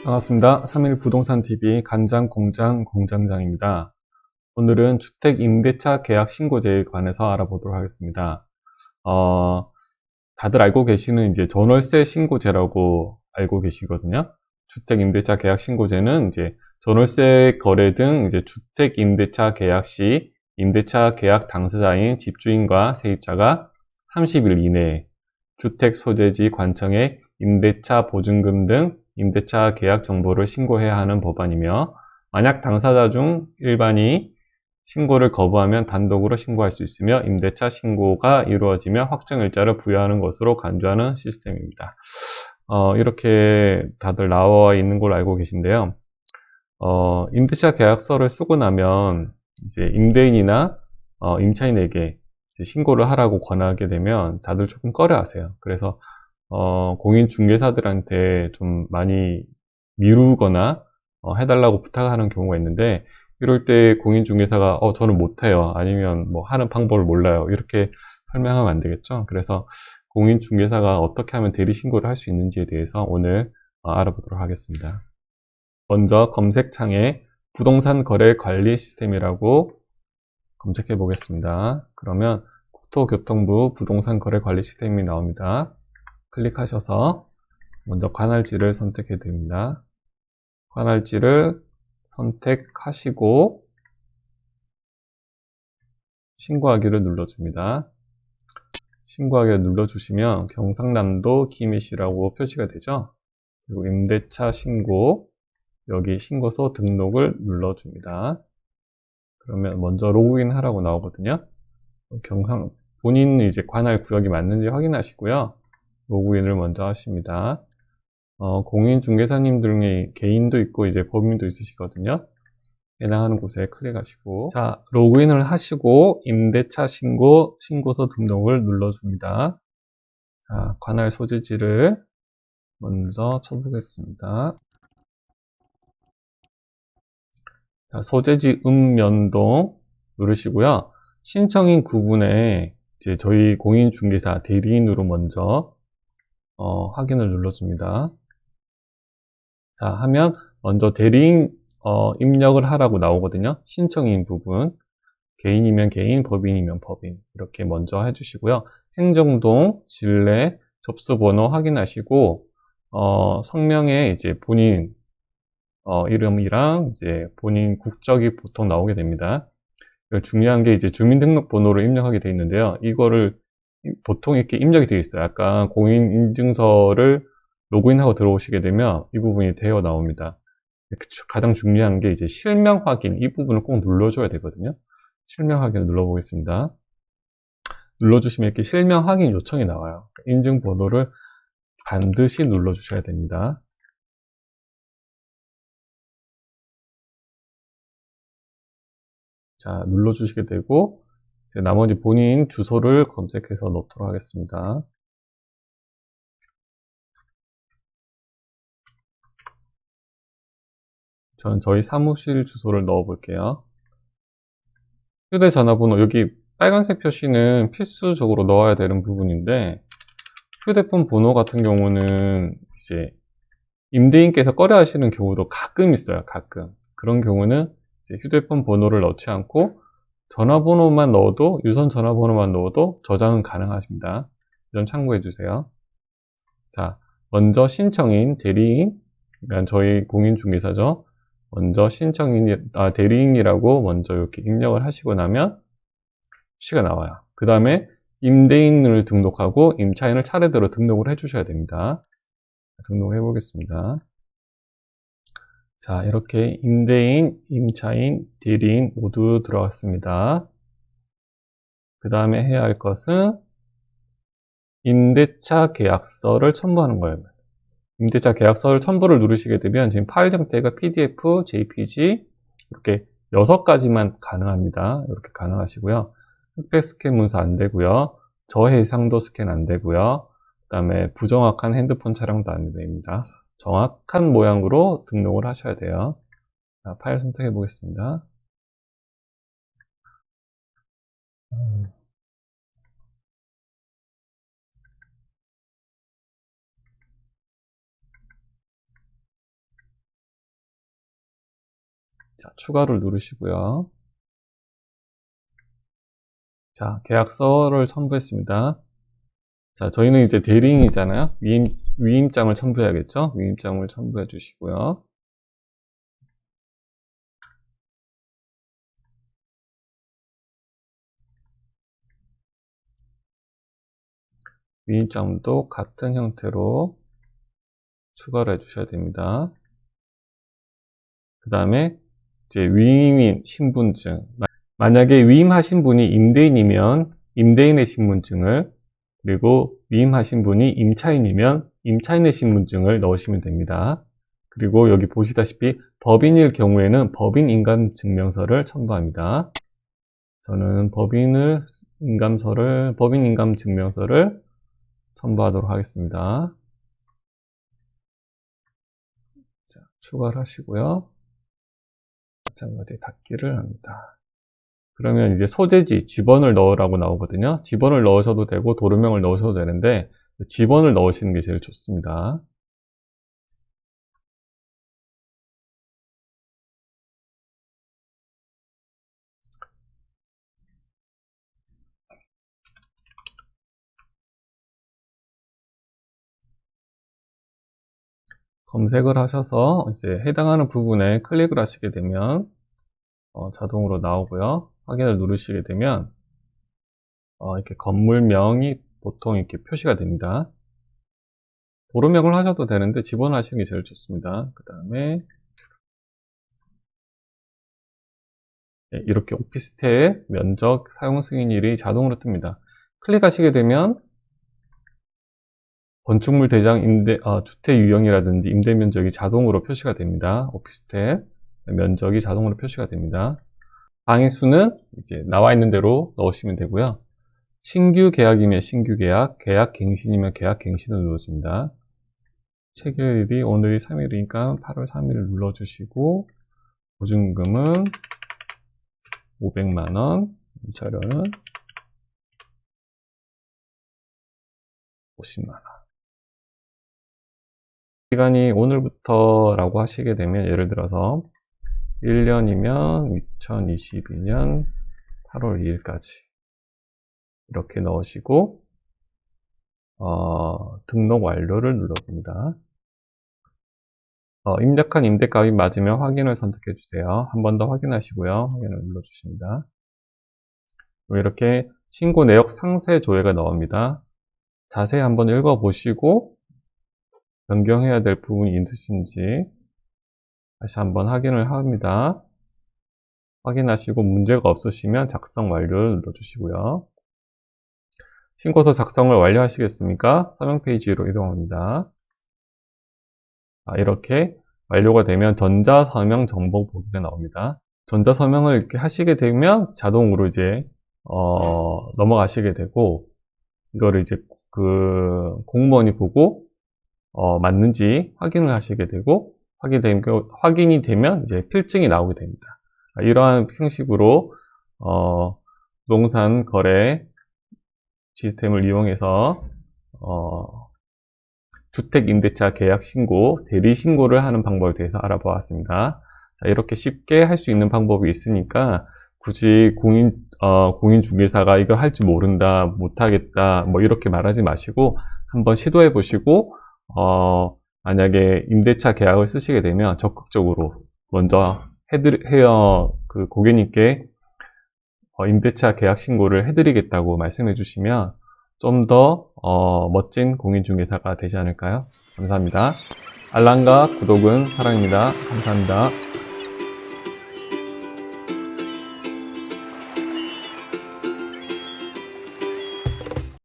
반갑습니다. 3일 부동산TV 간장공장 공장장입니다. 오늘은 주택임대차 계약 신고제에 관해서 알아보도록 하겠습니다. 다들 알고 계시는 이제 전월세 신고제라고 알고 계시거든요. 주택임대차 계약 신고제는 이제 전월세 거래 등 이제 주택임대차 계약 시 임대차 계약 당사자인 집주인과 세입자가 30일 이내에 주택 소재지 관청에 임대차 보증금 등 임대차 계약 정보를 신고해야 하는 법안이며, 만약 당사자 중 일반이 신고를 거부하면 단독으로 신고할 수 있으며, 임대차 신고가 이루어지며 확정일자를 부여하는 것으로 간주하는 시스템입니다. 이렇게 다들 나와 있는 걸 알고 계신데요. 임대차 계약서를 쓰고 나면 이제 임대인이나 임차인에게 이제 신고를 하라고 권하게 되면 다들 조금 꺼려 하세요. 그래서 공인중개사들한테 좀 많이 미루거나 해달라고 부탁하는 경우가 있는데, 이럴 때 공인중개사가 저는 못해요, 아니면 뭐 하는 방법을 몰라요, 이렇게 설명하면 안 되겠죠. 그래서 공인중개사가 어떻게 하면 대리신고를 할 수 있는지에 대해서 오늘 알아보도록 하겠습니다. 먼저 검색창에 부동산 거래 관리 시스템이라고 검색해 보겠습니다. 그러면 국토교통부 부동산 거래 관리 시스템이 나옵니다. 클릭하셔서 먼저 관할지를 선택해 드립니다. 관할지를 선택하시고 신고하기를 눌러줍니다. 신고하기를 눌러주시면 경상남도 김해시라고 표시가 되죠. 그리고 임대차 신고, 여기 신고서 등록을 눌러줍니다. 그러면 먼저 로그인 하라고 나오거든요. 본인 이제 관할 구역이 맞는지 확인하시고요. 로그인을 먼저 하십니다. 공인중개사님들 중에 개인도 있고 이제 법인도 있으시거든요. 해당하는 곳에 클릭하시고, 자, 로그인을 하시고 임대차 신고서 등록을 눌러줍니다. 자, 관할 소재지를 먼저 쳐보겠습니다. 자, 소재지 읍면동 누르시고요. 신청인 구분에 이제 저희 공인중개사 대리인으로 먼저 확인을 눌러줍니다. 자, 하면 먼저 대리인 입력을 하라고 나오거든요. 신청인 부분, 개인이면 개인, 법인이면 법인, 이렇게 먼저 해주시고요. 행정동, 진례, 접수번호 확인하시고 성명에 이제 본인 이름이랑 이제 본인 국적이 보통 나오게 됩니다. 중요한 게 이제 주민등록번호를 입력하게 되어 있는데요. 이거를 보통 이렇게 입력이 되어 있어요. 아까 공인인증서를 로그인하고 들어오시게 되면 이 부분이 되어 나옵니다. 가장 중요한 게 이제 실명 확인, 이 부분을 꼭 눌러줘야 되거든요. 실명 확인을 눌러보겠습니다. 눌러주시면 이렇게 실명 확인 요청이 나와요. 인증번호를 반드시 눌러주셔야 됩니다. 자, 눌러주시게 되고 이제 나머지 본인 주소를 검색해서 넣도록 하겠습니다. 저는 저희 사무실 주소를 넣어 볼게요. 휴대전화번호, 여기 빨간색 표시는 필수적으로 넣어야 되는 부분인데, 휴대폰 번호 같은 경우는 이제 임대인께서 꺼려 하시는 경우도 가끔 있어요. 가끔. 그런 경우는 이제 휴대폰 번호를 넣지 않고 전화번호만 넣어도, 유선 전화번호만 넣어도 저장은 가능하십니다. 이점 참고해 주세요. 자, 먼저 신청인, 대리인, 그러니까 저희 공인중개사죠. 먼저 대리인이라고 먼저 이렇게 입력을 하시고 나면 표시가 나와요. 그 다음에 임대인을 등록하고 임차인을 차례대로 등록을 해주셔야 됩니다. 등록을 해보겠습니다. 자, 이렇게 임대인, 임차인, 대리인 모두 들어갔습니다. 그 다음에 해야 할 것은 임대차 계약서를 첨부하는 거예요. 임대차 계약서를 첨부를 누르시게 되면 지금 파일 형태가 PDF, JPG 이렇게 6가지만 가능합니다. 이렇게 가능하시고요. 흑백 스캔 문서 안 되고요. 저해상도 스캔 안 되고요. 그 다음에 부정확한 핸드폰 촬영도 안 됩니다. 정확한 모양으로 등록을 하셔야 돼요. 자, 파일 선택해 보겠습니다. 자, 추가를 누르시고요. 자, 계약서를 첨부했습니다. 자, 저희는 이제 대리인이잖아요. 위임장을 첨부해야겠죠? 위임장을 첨부해 주시고요. 위임장도 같은 형태로 추가를 해 주셔야 됩니다. 그 다음에 이제 위임인 신분증. 만약에 위임하신 분이 임대인이면 임대인의 신분증을, 그리고 위임하신 분이 임차인이면 임차인의 신분증을 넣으시면 됩니다. 그리고 여기 보시다시피 법인일 경우에는 법인 인감증명서를 첨부합니다. 저는 법인 인감증명서를 첨부하도록 하겠습니다. 자, 추가를 하시고요. 마찬가지 닫기를 합니다. 그러면 이제 소재지, 지번을 넣으라고 나오거든요. 지번을 넣으셔도 되고 도료명을 넣으셔도 되는데 지번을 넣으시는 게 제일 좋습니다. 검색을 하셔서 이제 해당하는 부분에 클릭을 하시게 되면 자동으로 나오고요. 확인을 누르시게 되면 이렇게 건물명이 보통 이렇게 표시가 됩니다. 도로명을 하셔도 되는데 집어넣으시는 게 제일 좋습니다. 그 다음에 이렇게 오피스텔 면적 사용 승인일이 자동으로 뜹니다. 클릭하시게 되면 건축물 대장 주택 유형이라든지 임대 면적이 자동으로 표시가 됩니다. 오피스텔 면적이 자동으로 표시가 됩니다. 방의 수는 이제 나와 있는 대로 넣으시면 되고요. 신규 계약이면 신규 계약, 계약 갱신이면 계약 갱신을 눌러줍니다. 체결일이 오늘이 3일이니까 8월 3일을 눌러주시고, 보증금은 500만원, 임차료는 50만원. 기간이 오늘부터라고 하시게 되면, 예를 들어서 1년이면 2022년 8월 2일까지 이렇게 넣으시고 등록 완료를 눌러줍니다. 입력한 임대값이 맞으면 확인을 선택해 주세요. 한 번 더 확인하시고요. 확인을 눌러주십니다. 이렇게 신고 내역 상세 조회가 나옵니다. 자세히 한번 읽어보시고 변경해야 될 부분이 있으신지 다시 한번 확인을 합니다. 확인하시고 문제가 없으시면 작성 완료를 눌러주시고요. 신고서 작성을 완료하시겠습니까? 서명 페이지로 이동합니다. 이렇게 완료가 되면 전자서명 정보 보기가 나옵니다. 전자서명을 이렇게 하시게 되면 자동으로 이제 넘어가시게 되고, 이거를 이제 그 공무원이 보고 맞는지 확인을 하시게 되고, 확인이 되면 이제 필증이 나오게 됩니다. 이러한 형식으로 부동산 거래 시스템을 이용해서 주택 임대차 계약 신고, 대리 신고를 하는 방법에 대해서 알아보았습니다. 자, 이렇게 쉽게 할 수 있는 방법이 있으니까 굳이 공인중개사가 이걸 할 줄 모른다, 못하겠다, 뭐 이렇게 말하지 마시고 한번 시도해 보시고 만약에 임대차 계약을 쓰시게 되면 적극적으로 먼저 그 고객님께 임대차 계약 신고를 해드리겠다고 말씀해 주시면 좀 더 멋진 공인중개사가 되지 않을까요? 감사합니다. 알람과 구독은 사랑입니다. 감사합니다.